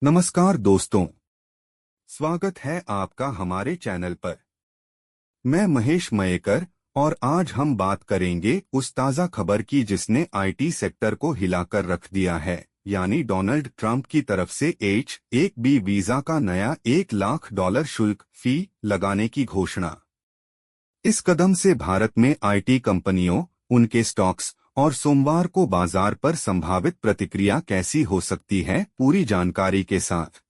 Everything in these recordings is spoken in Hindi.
नमस्कार दोस्तों, स्वागत है आपका हमारे चैनल पर। मैं महेश मयेकर और आज हम बात करेंगे उस ताज़ा खबर की जिसने आईटी सेक्टर को हिलाकर रख दिया है, यानी डोनाल्ड ट्रंप की तरफ से H-1B वीजा का नया $1 लाख शुल्क फी लगाने की घोषणा। इस कदम से भारत में आईटी कंपनियों, उनके स्टॉक्स और सोमवार को बाजार पर संभावित प्रतिक्रिया कैसी हो सकती है, पूरी जानकारी के साथ।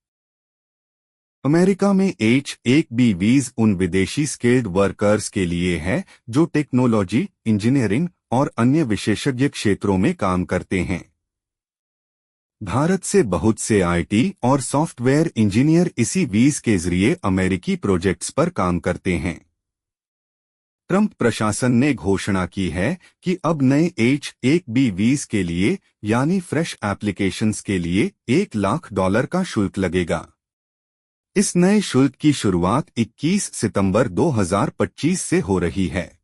अमेरिका में H-1B वीज उन विदेशी स्किल्ड वर्कर्स के लिए है जो टेक्नोलॉजी, इंजीनियरिंग और अन्य विशेषज्ञ क्षेत्रों में काम करते हैं। भारत से बहुत से आईटी और सॉफ्टवेयर इंजीनियर इसी वीज के जरिए अमेरिकी प्रोजेक्ट्स पर काम करते हैं। ट्रंप प्रशासन ने घोषणा की है कि अब नए H-1B वीज के लिए यानी फ्रेश एप्लीकेशंस के लिए $1 लाख का शुल्क लगेगा। इस नए शुल्क की शुरुआत 21 सितंबर 2025 से हो रही है।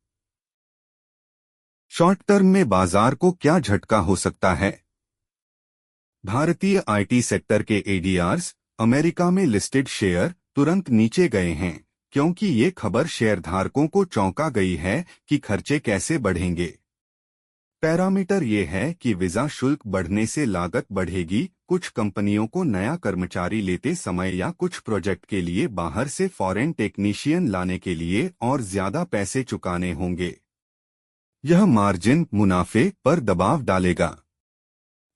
शॉर्ट टर्म में बाजार को क्या झटका हो सकता है? भारतीय आईटी सेक्टर के एडीआर्स, अमेरिका में लिस्टेड शेयर तुरंत नीचे गए हैं क्योंकि ये खबर शेयरधारकों को चौंका गई है कि खर्चे कैसे बढ़ेंगे। पैरामीटर ये है कि वीजा शुल्क बढ़ने से लागत बढ़ेगी, कुछ कंपनियों को नया कर्मचारी लेते समय या कुछ प्रोजेक्ट के लिए बाहर से फॉरेन टेक्नीशियन लाने के लिए और ज्यादा पैसे चुकाने होंगे। यह मार्जिन मुनाफे पर दबाव डालेगा।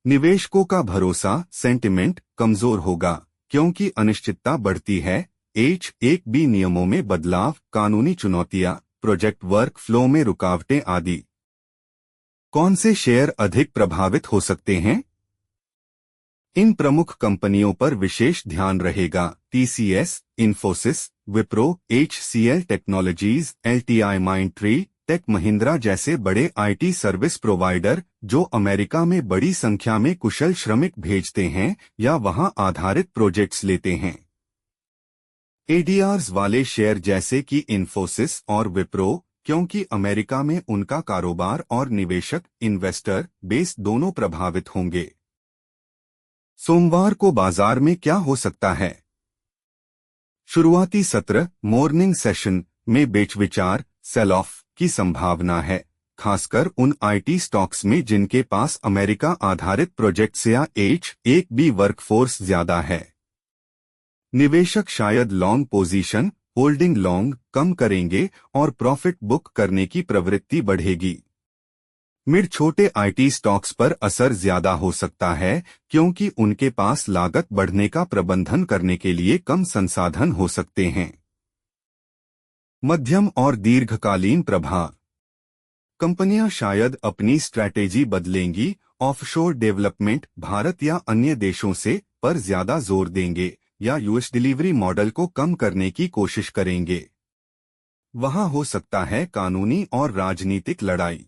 निवेशकों का भरोसा, सेंटिमेंट कमजोर होगा क्योंकि अनिश्चितता बढ़ती है। H-1B नियमों में बदलाव, कानूनी चुनौतियां, प्रोजेक्ट वर्क फ्लो में रुकावटें आदि। कौन से शेयर अधिक प्रभावित हो सकते हैं? इन प्रमुख कंपनियों पर विशेष ध्यान रहेगा: TCS, Infosys, Wipro, HCL technologies, LTI Mindtree, tech Mahindra जैसे बड़े आईटी सर्विस प्रोवाइडर जो अमेरिका में बड़ी संख्या में कुशल श्रमिक भेजते हैं या वहां आधारित प्रोजेक्ट्स लेते हैं। एडीआर्स वाले शेयर जैसे कि इन्फोसिस और विप्रो, क्योंकि अमेरिका में उनका कारोबार और निवेशक इन्वेस्टर बेस दोनों प्रभावित होंगे। सोमवार को बाजार में क्या हो सकता है? शुरुआती सत्र मॉर्निंग सेशन में बेच विचार सेल ऑफ की संभावना है, खासकर उन आईटी स्टॉक्स में जिनके पास अमेरिका आधारित प्रोजेक्ट्स या H-1B वर्कफोर्स ज्यादा है। निवेशक शायद लॉन्ग पोजीशन होल्डिंग लॉन्ग कम करेंगे और प्रॉफिट बुक करने की प्रवृत्ति बढ़ेगी। मिड छोटे आईटी स्टॉक्स पर असर ज्यादा हो सकता है क्योंकि उनके पास लागत बढ़ने का प्रबंधन करने के लिए कम संसाधन हो सकते हैं। मध्यम और दीर्घकालीन प्रभाव: कंपनियां शायद अपनी स्ट्रैटेजी बदलेंगी, ऑफशोर डेवलपमेंट भारत या अन्य देशों से पर ज्यादा जोर देंगे या यूएस डिलीवरी मॉडल को कम करने की कोशिश करेंगे। वहां हो सकता है कानूनी और राजनीतिक लड़ाई।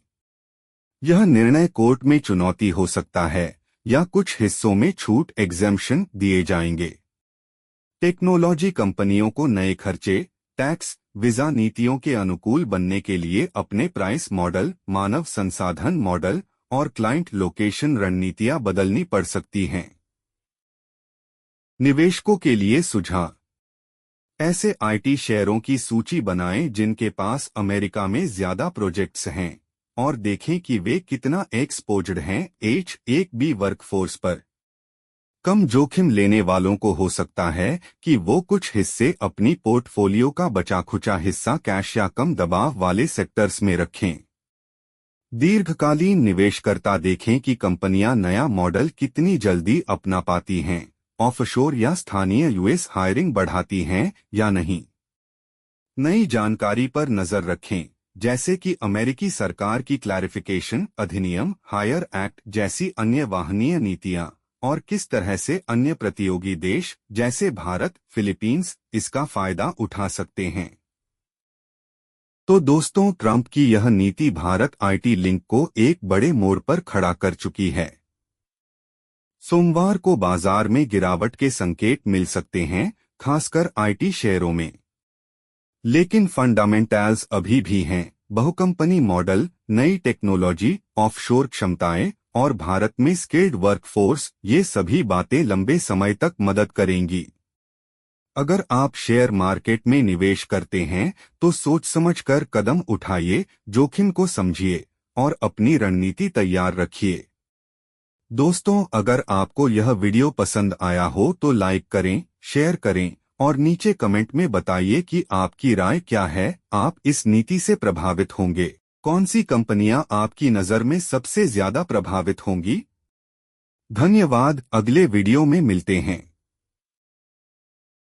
यह निर्णय कोर्ट में चुनौती हो सकता है या कुछ हिस्सों में छूट एग्जेम्पशन दिए जाएंगे। टेक्नोलॉजी कंपनियों को नए खर्चे, टैक्स, वीजा नीतियों के अनुकूल बनने के लिए अपने प्राइस मॉडल, मानव संसाधन मॉडल और क्लाइंट लोकेशन रणनीतियां बदलनी पड़ सकती हैं। निवेशकों के लिए सुझाव: ऐसे आईटी शेयरों की सूची बनाएं जिनके पास अमेरिका में ज्यादा प्रोजेक्ट्स हैं और देखें कि वे कितना एक्सपोज्ड हैं H-1B वर्कफोर्स पर। कम जोखिम लेने वालों को हो सकता है कि वो कुछ हिस्से अपनी पोर्टफोलियो का बचा-खुचा हिस्सा कैश या कम दबाव वाले सेक्टर्स में रखें। दीर्घकालीन निवेशकर्ता देखें कि कंपनियां नया मॉडल कितनी जल्दी अपना पाती हैं, ऑफशोर या स्थानीय यूएस हायरिंग बढ़ाती हैं या नहीं। नई जानकारी पर नजर रखें, जैसे कि अमेरिकी सरकार की क्लैरिफिकेशन अधिनियम, हायर एक्ट जैसी अन्य वाहनीय नीतियां, और किस तरह से अन्य प्रतियोगी देश जैसे भारत, फिलीपींस इसका फायदा उठा सकते हैं। तो दोस्तों, ट्रंप की यह नीति भारत आईटी लिंक को एक बड़े मोड़ पर खड़ा कर चुकी है। सोमवार को बाजार में गिरावट के संकेत मिल सकते हैं, खासकर आईटी शेयरों में। लेकिन फंडामेंटल्स अभी भी हैं। बहुकंपनी मॉडल, नई टेक्नोलॉजी, ऑफशोर क्षमताएं और भारत में स्किल्ड वर्कफोर्स, ये सभी बातें लंबे समय तक मदद करेंगी। अगर आप शेयर मार्केट में निवेश करते हैं तो सोच समझकर कदम उठाइए, जोखिम को समझिए और अपनी रणनीति तैयार रखिए। दोस्तों, अगर आपको यह वीडियो पसंद आया हो तो लाइक करें, शेयर करें और नीचे कमेंट में बताइए कि आपकी राय क्या है। आप इस नीति से प्रभावित होंगे? कौन सी कंपनियां आपकी नज़र में सबसे ज्यादा प्रभावित होंगी? धन्यवाद। अगले वीडियो में मिलते हैं।